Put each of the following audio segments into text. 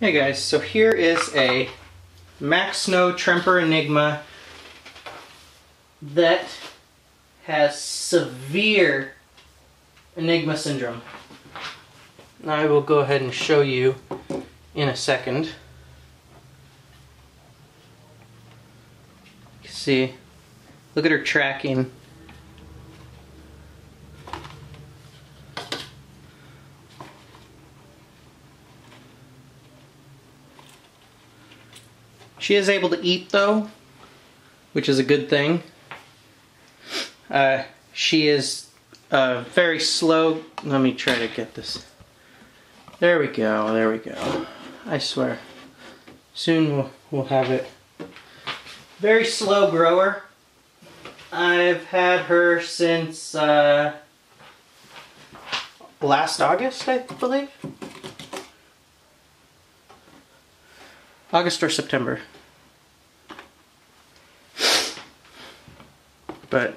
Hey guys, so here is a Max Snow Tremper Enigma that has severe Enigma syndrome. Now I will go ahead and show you in a second. You see, look at her tracking. She is able to eat though, which is a good thing. She is very slow. Let me try to get this. There we go, there we go. I swear. Soon we'll have it. Very slow grower. I've had her since last August, I believe. August or September. But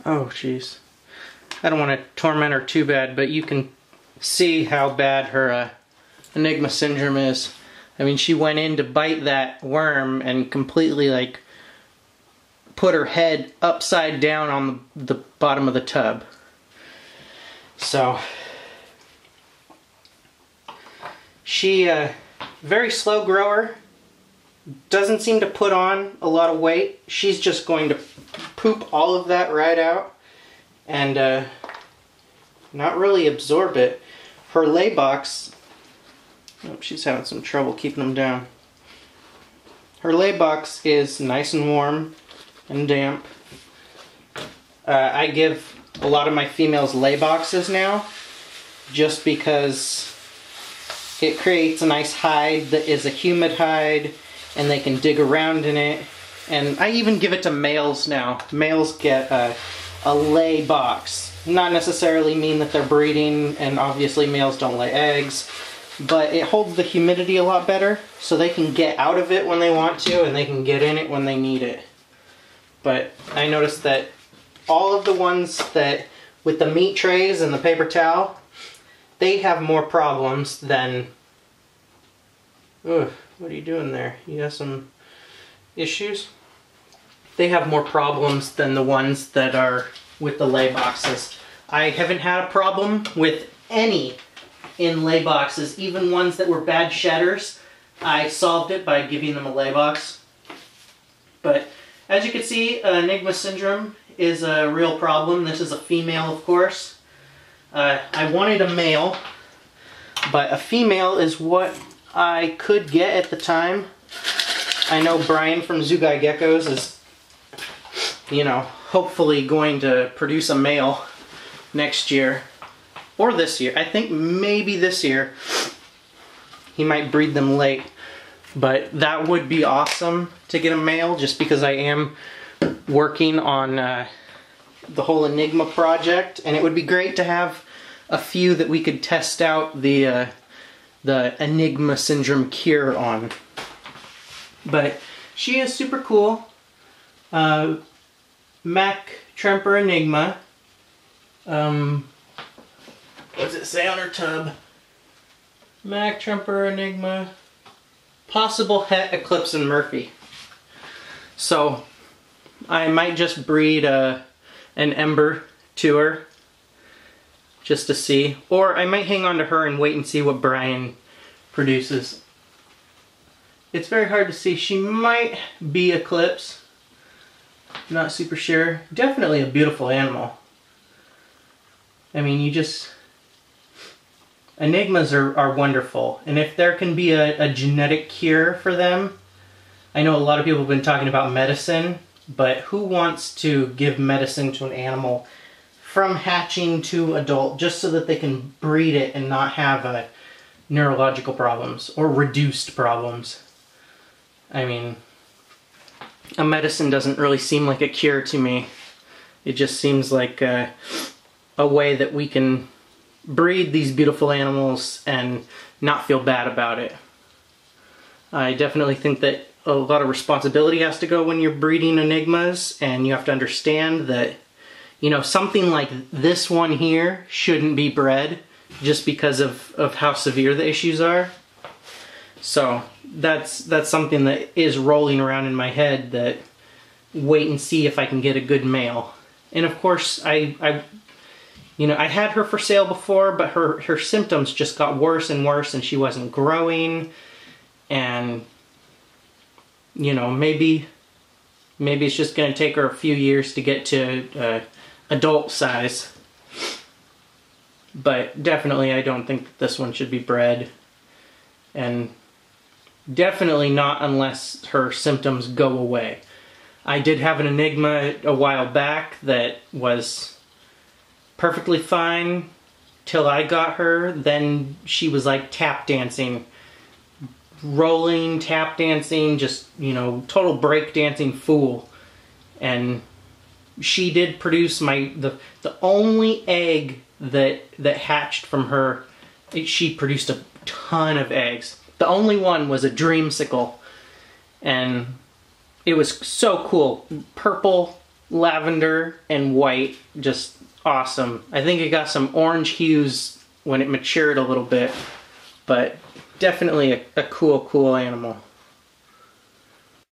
oh jeez, I don't want to torment her too bad, but you can see how bad her Enigma syndrome is. I mean, she went in to bite that worm and completely like put her head upside down on the bottom of the tub. So she very slow grower, doesn't seem to put on a lot of weight. She's just going to poop all of that right out and not really absorb it. Her lay box, oh, she's having some trouble keeping them down. Her lay box is nice and warm and damp. I give a lot of my females lay boxes now just because it creates a nice hide that is a humid hide and they can dig around in it. And I even give it to males now. Males get a lay box. Not necessarily mean that they're breeding, and obviously males don't lay eggs, but it holds the humidity a lot better so they can get out of it when they want to and they can get in it when they need it. But I noticed that all of the ones that with the meat trays and the paper towel, they have more problems than... Ugh, what are you doing there? You have some issues? They have more problems than the ones that are with the lay boxes. I haven't had a problem with any in lay boxes, even ones that were bad shedders. I solved it by giving them a lay box. But as you can see, Enigma syndrome is a real problem. This is a female, of course. I wanted a male, but a female is what I could get at the time. I know Brian from LEOPARD Geckos is, you know, hopefully going to produce a male next year. Or this year. I think maybe this year. He might breed them late. But that would be awesome to get a male, just because I am working on the whole Enigma project, and it would be great to have a few that we could test out the Enigma syndrome cure on. But she is super cool. Mac Tremper Enigma. What does it say on her tub? Mac Tremper Enigma. Possible Het, Eclipse, and Murphy. So I might just breed an Ember to her just to see, or I might hang on to her and wait and see what Brian produces. It's very hard to see. She might be Eclipse. Not super sure. Definitely a beautiful animal. I mean, you just... Enigmas are wonderful, and if there can be a genetic cure for them, I know a lot of people have been talking about medicine, but who wants to give medicine to an animal from hatching to adult just so that they can breed it and not have neurological problems or reduced problems? I mean, a medicine doesn't really seem like a cure to me. It just seems like a way that we can breed these beautiful animals and not feel bad about it. I definitely think that a lot of responsibility has to go when you're breeding Enigmas, and you have to understand that you know, something like this one here shouldn't be bred just because of how severe the issues are. So that's something that is rolling around in my head, that wait and see if I can get a good male. And of course, I you know, I had her for sale before, but her symptoms just got worse and worse, and she wasn't growing. And, you know, maybe it's just going to take her a few years to get to adult size. But definitely I don't think that this one should be bred. And definitely not unless her symptoms go away. I did have an Enigma a while back that was perfectly fine till I got her. Then she was like tap dancing, rolling, tap dancing, just, you know, total break dancing fool. And she did produce the only egg that hatched from her. She produced a ton of eggs. The only one was a dreamsicle, and it was so cool. Purple, lavender, and white, just awesome. I think it got some orange hues when it matured a little bit, but definitely a cool animal.